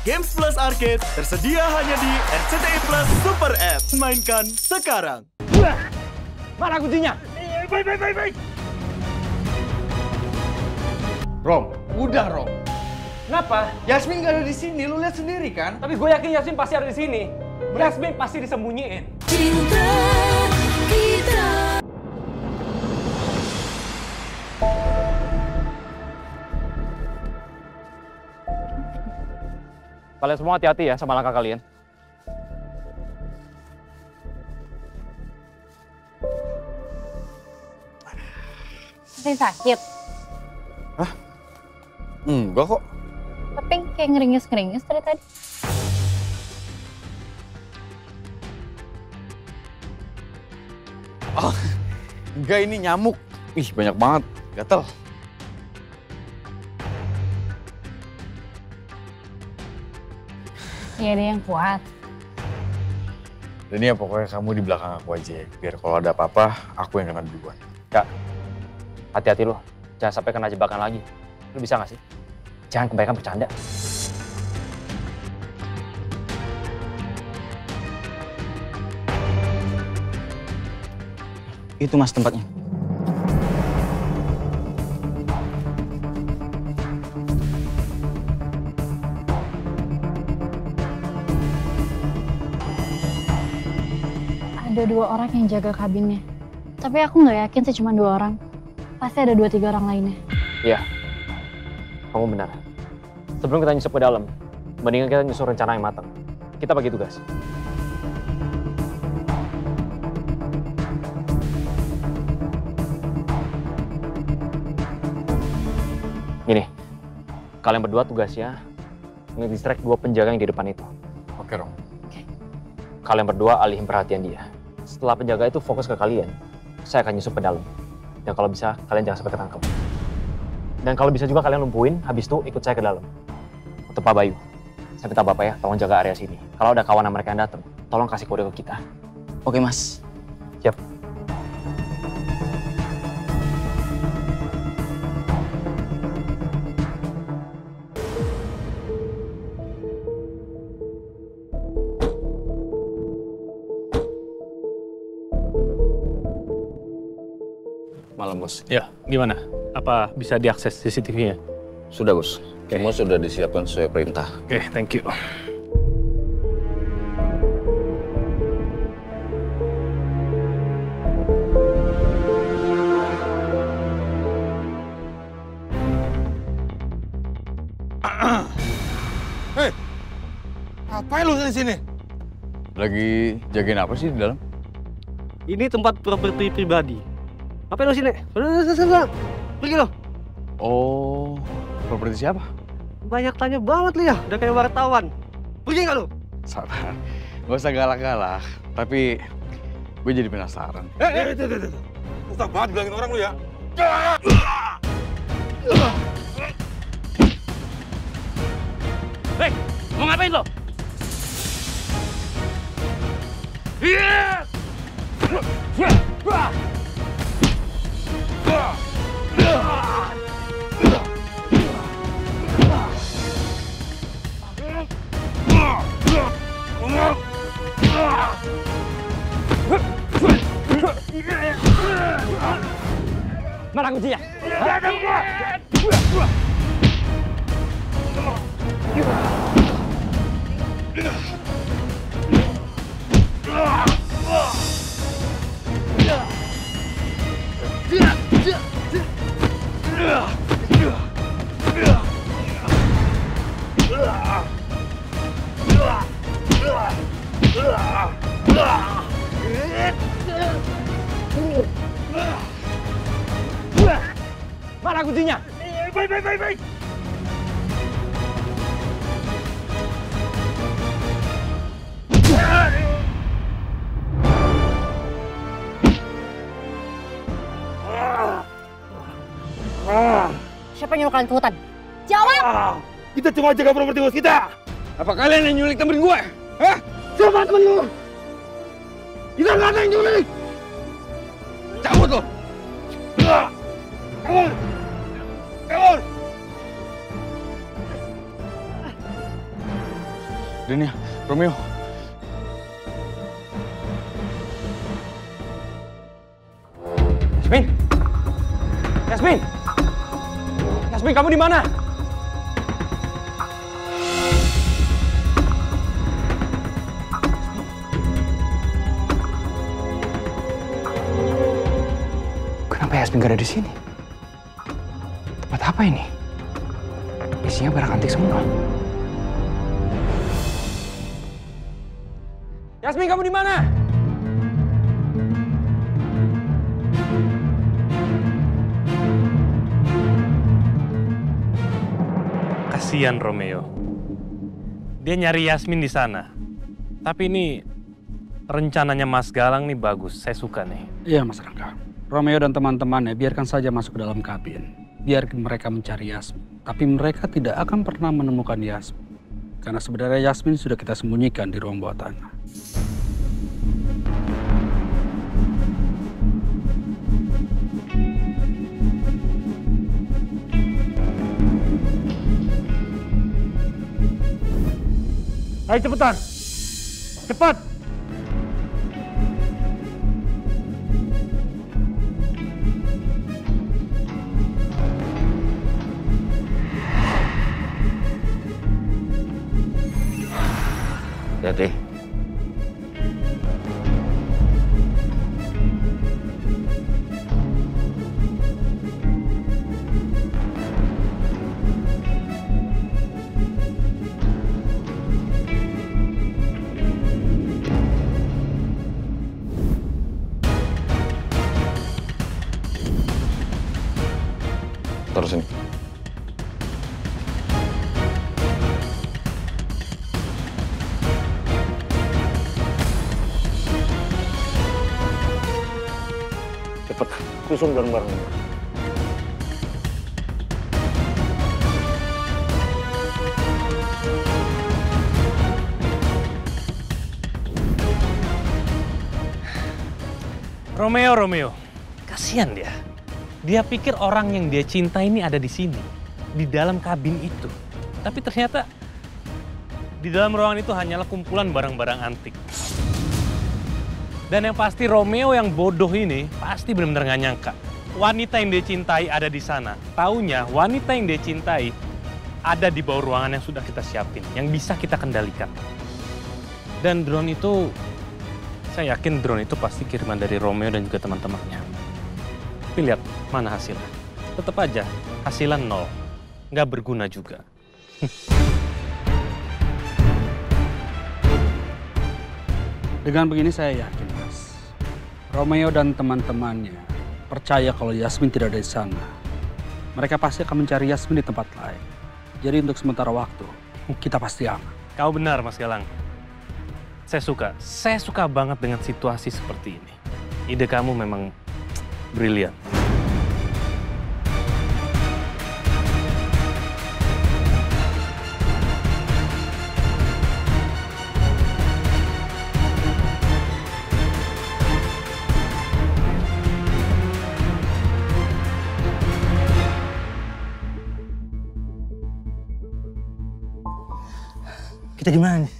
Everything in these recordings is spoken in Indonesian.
Games Plus Arcade tersedia hanya di RCTI Plus Super App. Mainkan sekarang. Mana kuncinya? Baik. Rom, udah Rom. Kenapa? Yasmin gak ada di sini, lu lihat sendiri kan? Tapi gue yakin Yasmin pasti ada di sini. Yasmin pasti disembunyiin. Cinta kita. Kalian semua hati-hati ya sama langkah kalian. Masih sakit? Hah? Enggak kok. Tapi kayak ngeringis-ngeringis dari tadi. Oh, enggak, ini nyamuk. Ih, banyak banget. Gatel. Iya deh yang kuat. Dan ya pokoknya kamu di belakang aku aja ya. Biar kalau ada apa-apa, aku yang kena duluan. Kak, hati-hati lo. Jangan sampai kena jebakan lagi. Lo bisa nggak sih? Jangan kebanyakan bercanda. Itu mas tempatnya. Ada 2 orang yang jaga kabinnya. Tapi aku nggak yakin sih cuma 2 orang. Pasti ada 2-3 orang lainnya. Iya, kamu benar. Sebelum kita nyusup ke dalam, mendingan kita nyusun rencana yang matang. Kita bagi tugas. Gini, kalian berdua tugasnya nge-distract 2 penjaga yang di depan itu. Oke, Rom. Kalian berdua alihin perhatian dia. Setelah penjaga itu fokus ke kalian, saya akan nyusup ke dalam. Dan kalau bisa, kalian jangan sampai ketangkep. Dan kalau bisa juga kalian lumpuhin, habis itu ikut saya ke dalam. Untuk Pak Bayu, saya minta Bapak ya, tolong jaga area sini. Kalau ada kawanan mereka yang datang, tolong kasih kode ke kita. Oke mas. Siap. Malam, Bos. Ya, gimana? Apa bisa diakses CCTV-nya? Sudah, Bos. Semua sudah disiapkan sesuai perintah. Oke, thank you. Hei, ngapain lu di sini? Lagi jagain apa sih di dalam? Ini tempat properti pribadi. Ngapain lo sini? Udah. Pergi lo. Oh, properti siapa? Banyak tanya banget lo ya, udah kayak wartawan. Pergi nggak lo? Sabar, gak usah galak-galak. Tapi gue jadi penasaran. Itu. Susah banget bilangin orang lu ya. Hei, mau ngapain lo? Iya! Mana kuncinya? Mana kuncinya? Baik. Siapa yang nyuruh kalian ke hutan? Jawab! Kita cuma jaga properti bos kita. Apa kalian yang nyulik temen gue? Hah? Siapa temen lu? Kita nggak ada yang nyulik. Cabut lo! Kabur! Denia, Romeo. Yasmin! Yasmin! Yasmin, kamu di mana? Kenapa Yasmin gak ada di sini? Tempat apa ini? Isinya barang antik semua. Yasmin, kamu di mana? Kasihan Romeo. Dia nyari Yasmin di sana. Tapi ini rencananya Mas Galang nih bagus. Saya suka nih. Iya Mas Rangga. Romeo dan teman-temannya biarkan saja masuk ke dalam kabin. Biarkan mereka mencari Yasmin. Tapi mereka tidak akan pernah menemukan Yasmin. Karena sebenarnya Yasmin sudah kita sembunyikan di ruang bawah tanah. Ayo cepetan. Cepat. Hati-hati. Taruh sini. Cepet. Susun bareng-bareng. Romeo. Kasihan dia. Dia pikir orang yang dia cinta ini ada di sini. Di dalam kabin itu. Tapi ternyata di dalam ruangan itu hanyalah kumpulan barang-barang antik. Dan yang pasti Romeo yang bodoh ini pasti benar-benar nggak nyangka. Wanita yang dia cintai ada di sana. Taunya wanita yang dia cintai ada di bawah ruangan yang sudah kita siapin. Yang bisa kita kendalikan. Dan drone itu, saya yakin drone itu pasti kiriman dari Romeo dan juga teman-temannya. Tapi lihat mana hasilnya. Tetap aja hasilnya 0. Nggak berguna juga. Dengan begini saya yakin Mas. Romeo dan teman-temannya percaya kalau Yasmin tidak ada di sana. Mereka pasti akan mencari Yasmin di tempat lain. Jadi untuk sementara waktu, kita pasti aman. Kau benar Mas Galang. Saya suka banget dengan situasi seperti ini. Ide kamu memang brilian. Kita gimana nih?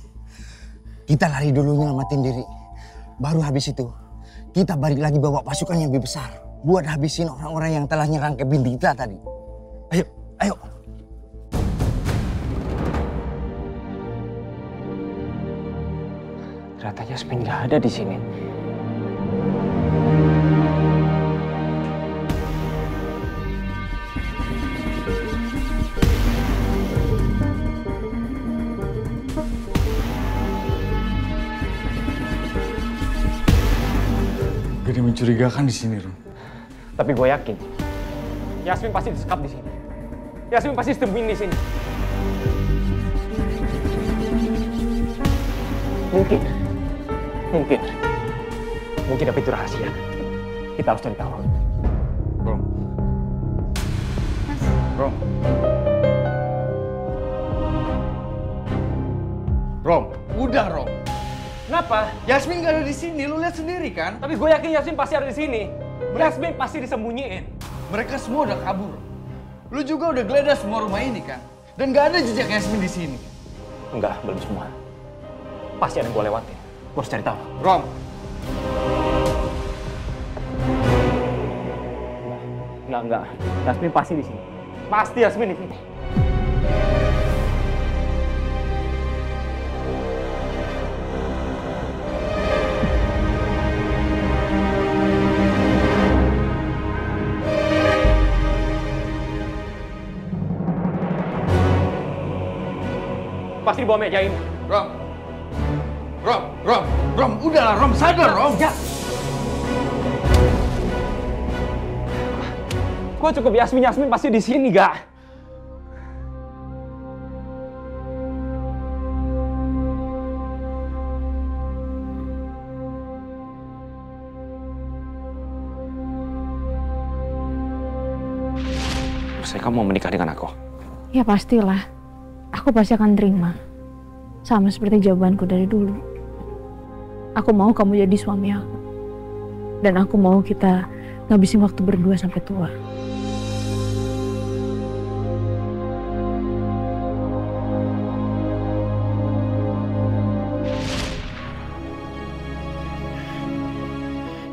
Kita lari dulu nyelamatin diri. Baru habis itu, kita balik lagi bawa pasukan yang lebih besar. Buat habisin orang-orang yang telah nyerang ke binti kita tadi. Ayo. Ternyata Yasmin nggak ada di sini. Gak ada yang mencurigakan di sini, Ron. Tapi gue yakin, Yasmin pasti disekap di sini. Yasmin pasti disembunyiin di sini. Mungkin tapi itu rahasia. Kita harus cari tahu. Rom, udah Rom. Kenapa? Yasmin gak ada di sini, lu lihat sendiri kan? Tapi gue yakin Yasmin pasti ada di sini. Yasmin pasti disembunyiin. Mereka semua udah kabur. Lu juga udah geledah semua rumah ini kan? Dan gak ada jejak Yasmin di sini. Enggak, belum semua. Pasti ada yang gue lewatin. Gue harus cari tahu. Rom. Enggak. Yasmin pasti di sini. Pasti Yasmin di sini. Pasti di bawah meja ini. Rom, udahlah Rom, sadar Rom. Ya. Gua cukup Yasmin pasti di sini, gak? Maksudnya kamu mau menikah dengan aku? Ya pastilah. Aku pasti akan terima. Sama seperti jawabanku dari dulu. Aku mau kamu jadi suami aku. Dan aku mau kita ngabisin waktu berdua sampai tua.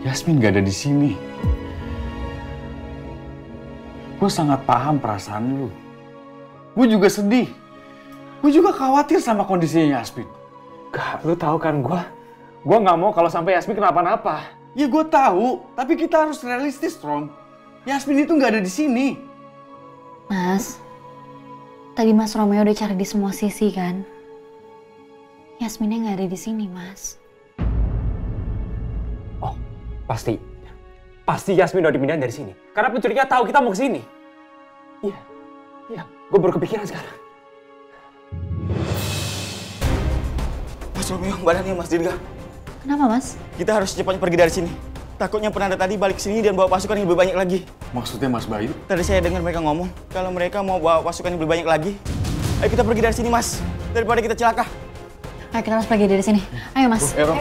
Yasmin gak ada di sini. Gue sangat paham perasaan lu. Gue juga sedih. Gue juga khawatir sama kondisinya Yasmin. Gak, lu tahu kan gue nggak mau kalau sampai Yasmin kenapa-napa. Ya gue tahu, tapi kita harus realistis, Rom. Yasmin itu nggak ada di sini. Mas, tadi Mas Romeo udah cari di semua sisi kan? Yasminnya nggak ada di sini, Mas. Oh, pasti Yasmin udah dipindahin dari sini. Karena pencurinya tahu kita mau ke sini. Iya, gue baru kepikiran sekarang. Mas Romeo, badannya Mas Dirga. Kenapa, Mas? Kita harus secepatnya pergi dari sini. Takutnya penanda tadi balik sini dan bawa pasukan yang lebih banyak lagi. Maksudnya Mas Bayu? Tadi saya dengar mereka ngomong kalau mereka mau bawa pasukan yang lebih banyak lagi. Ayo kita pergi dari sini, Mas. Daripada kita celaka. Ayo kita harus pergi dari sini. Ayo, Mas. Ayo.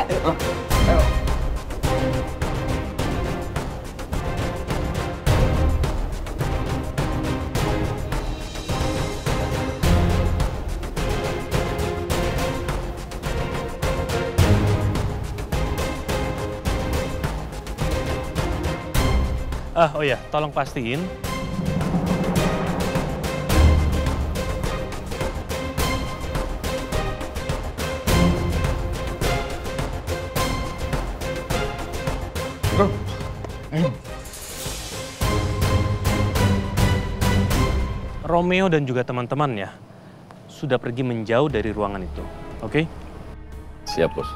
Oh ya, tolong pastiin. Romeo dan juga teman-temannya sudah pergi menjauh dari ruangan itu. Oke? Siap, Bos.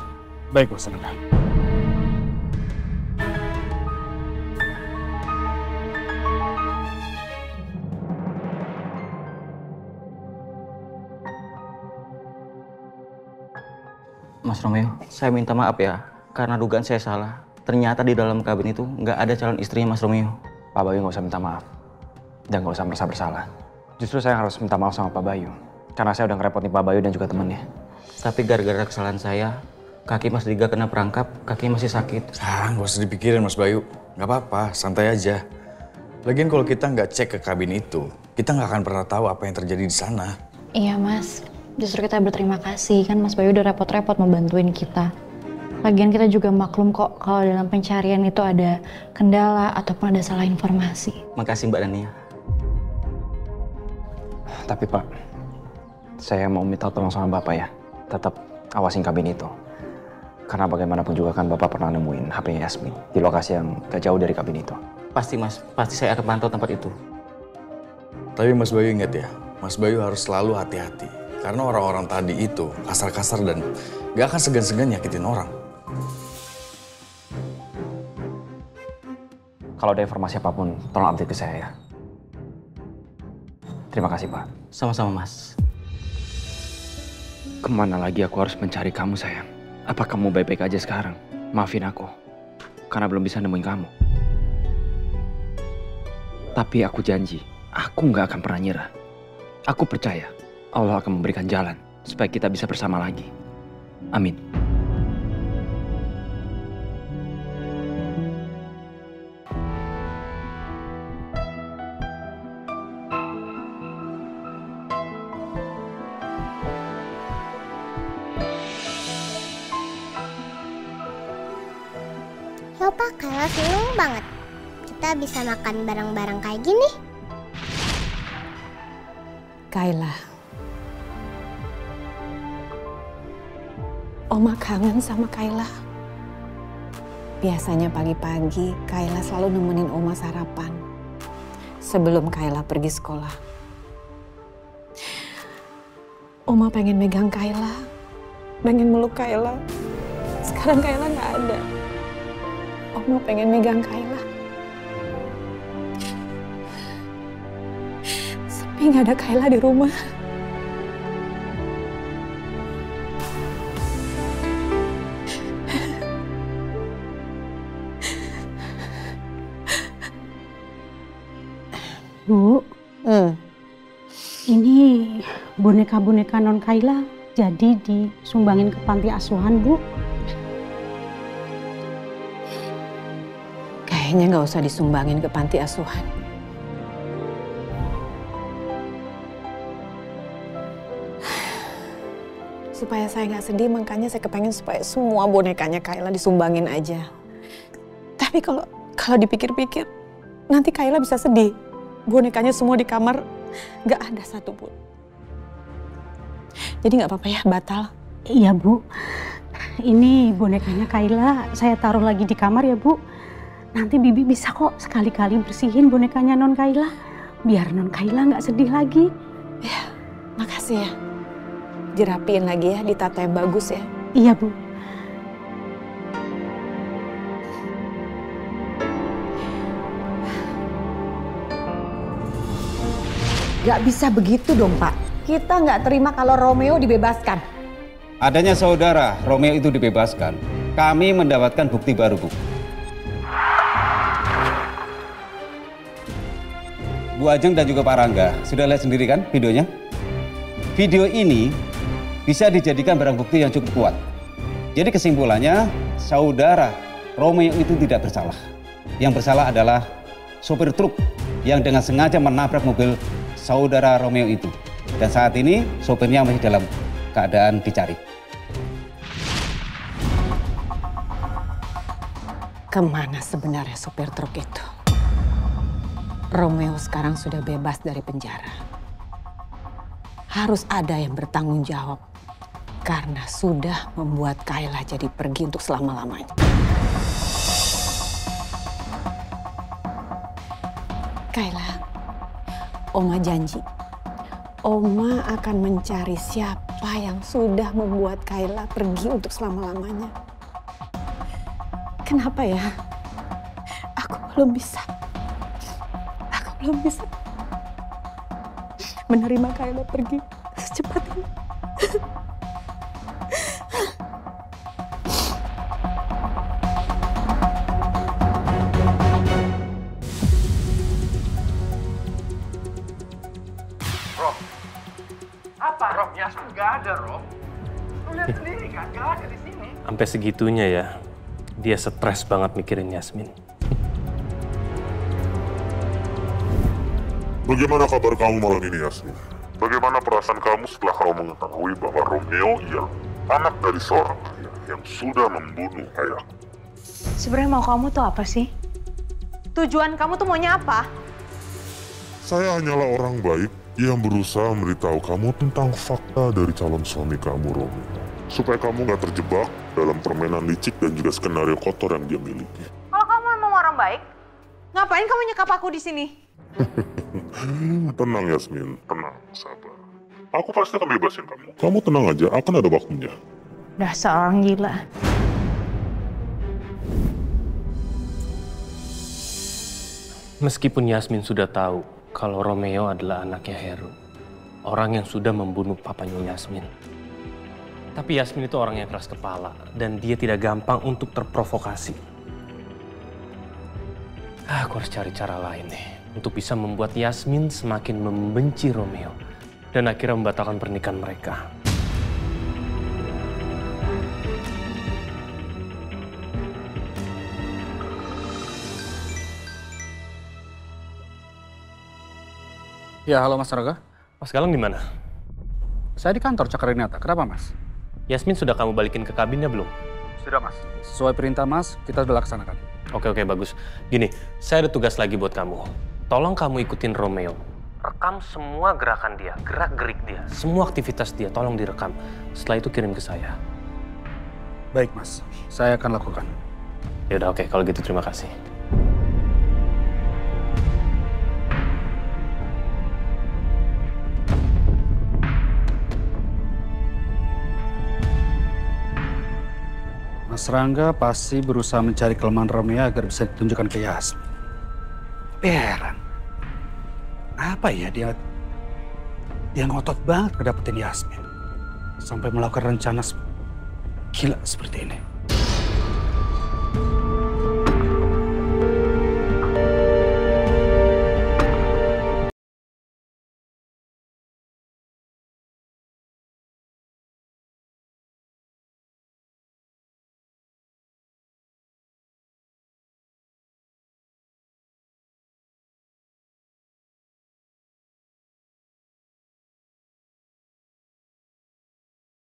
Baik, Bos Rangga. Mas Romeo, saya minta maaf ya, karena dugaan saya salah. Ternyata di dalam kabin itu nggak ada calon istrinya Mas Romeo. Pak Bayu nggak usah minta maaf. Dan nggak usah merasa bersalah. Justru saya harus minta maaf sama Pak Bayu. Karena saya udah ngerepotin Pak Bayu dan juga temannya. Tapi gara-gara kesalahan saya, kaki Mas Diga kena perangkap, kaki masih sakit. Nggak usah dipikirin Mas Bayu. Nggak apa-apa, santai aja. Lagian kalau kita nggak cek ke kabin itu, kita nggak akan pernah tahu apa yang terjadi di sana. Iya, Mas. Justru kita berterima kasih kan Mas Bayu udah repot-repot membantuin kita. Lagian kita juga maklum kok kalau dalam pencarian itu ada kendala ataupun ada salah informasi. Makasih Mbak Dania. Tapi Pak, saya mau minta tolong sama Bapak ya. Tetap awasin kabin itu. Karena bagaimanapun juga kan Bapak pernah nemuin HP-nya Yasmin di lokasi yang gak jauh dari kabin itu. Pasti Mas, pasti saya akan pantau tempat itu. Tapi Mas Bayu ingat ya, Mas Bayu harus selalu hati-hati. Karena orang-orang tadi itu kasar-kasar dan gak akan segan-segan nyakitin orang. Kalau ada informasi apapun, tolong update ke saya ya. Terima kasih, Pak. Sama-sama, Mas. Kemana lagi aku harus mencari kamu, sayang? Apa kamu baik-baik aja sekarang? Maafin aku, karena belum bisa nemuin kamu. Tapi aku janji, aku nggak akan pernah nyerah. Aku percaya Allah akan memberikan jalan supaya kita bisa bersama lagi. Amin. apa Kayla seneng banget. Kita bisa makan bareng-bareng kayak gini. Kayla, Oma kangen sama Kayla. Biasanya pagi-pagi Kayla selalu nemenin Oma sarapan sebelum Kayla pergi sekolah. Oma pengen megang Kayla, pengen meluk Kayla. Sekarang Kayla nggak ada. Oma pengen megang Kayla. Sepi nggak ada Kayla di rumah. Bu, ini boneka-boneka non Kayla jadi disumbangin ke panti asuhan, Bu. Kayaknya nggak usah disumbangin ke panti asuhan. Supaya saya nggak sedih, makanya saya kepengen supaya semua bonekanya Kayla disumbangin aja. Tapi kalau dipikir-pikir, nanti Kayla bisa sedih. Bonekanya semua di kamar, nggak ada satupun. Jadi nggak apa-apa ya, batal. Iya, Bu. Ini bonekanya Kayla, saya taruh lagi di kamar ya, Bu. Nanti Bibi bisa kok sekali-kali bersihin bonekanya non Kayla. Biar non Kayla nggak sedih lagi. Ya, makasih ya. Dirapiin lagi ya, ditata yang bagus ya. Iya, Bu. Gak bisa begitu dong, Pak. Kita nggak terima kalau Romeo dibebaskan. Adanya saudara Romeo itu dibebaskan, kami mendapatkan bukti baru, Bu. Bu Ajeng dan juga Pak Rangga, sudah lihat sendiri kan videonya? Video ini bisa dijadikan barang bukti yang cukup kuat. Jadi kesimpulannya, saudara Romeo itu tidak bersalah. Yang bersalah adalah sopir truk yang dengan sengaja menabrak mobil saudara Romeo itu. Dan saat ini sopirnya masih dalam keadaan dicari. Kemana sebenarnya sopir truk itu? Romeo sekarang sudah bebas dari penjara. Harus ada yang bertanggung jawab karena sudah membuat Kayla jadi pergi untuk selama-lamanya. Kayla, Oma janji, Oma akan mencari siapa yang sudah membuat Kayla pergi untuk selama-lamanya. Kenapa ya? Aku belum bisa menerima Kayla pergi secepat ini. Rom, apa Rom? Yasmin nggak ada, Rom. Lu lihat sendiri kan, nggak ada di sini. Sampai segitunya ya, dia stres banget mikirin Yasmin. Bagaimana kabar kamu malam ini, Yasmin? Bagaimana perasaan kamu setelah kamu mengetahui bahwa Romeo ialah anak dari seorang ayah yang sudah membunuh ayah? Sebenarnya mau kamu tuh apa sih? Tujuan kamu tuh maunya apa? Saya hanyalah orang baik yang berusaha memberitahu kamu tentang fakta dari calon suami kamu, Romeo. Supaya kamu nggak terjebak dalam permainan licik dan juga skenario kotor yang dia miliki. Kalau kamu emang orang baik, ngapain kamu nyekap aku di sini? Tenang, Yasmin. Tenang, sabar. Aku pasti akan bebasin kamu. Kamu tenang aja, akan ada waktunya. Dasar orang gila. Meskipun Yasmin sudah tahu kalau Romeo adalah anaknya Heru, orang yang sudah membunuh papanya Yasmin. Tapi Yasmin itu orang yang keras kepala dan dia tidak gampang untuk terprovokasi. Aku harus cari cara lain nih untuk bisa membuat Yasmin semakin membenci Romeo dan akhirnya membatalkan pernikahan mereka. Ya, halo Mas Raga. Mas Galang di mana? Saya di kantor Cakranata. Kenapa, Mas? Yasmin sudah kamu balikin ke kabinnya belum? Sudah, Mas. Sesuai perintah Mas, kita sudah laksanakan. Oke, bagus. Gini, saya ada tugas lagi buat kamu. Tolong kamu ikutin Romeo. Rekam semua gerakan dia, gerak-gerik dia, semua aktivitas dia, tolong direkam. Setelah itu kirim ke saya. Baik, Mas. Saya akan lakukan. Ya udah, oke. Kalau gitu terima kasih. Mas Rangga pasti berusaha mencari kelemahan Romeo agar bisa ditunjukkan ke Yasmin. Tapi heran, apa ya dia ngotot banget ngedapetin Yasmin sampai melakukan rencana gila seperti ini.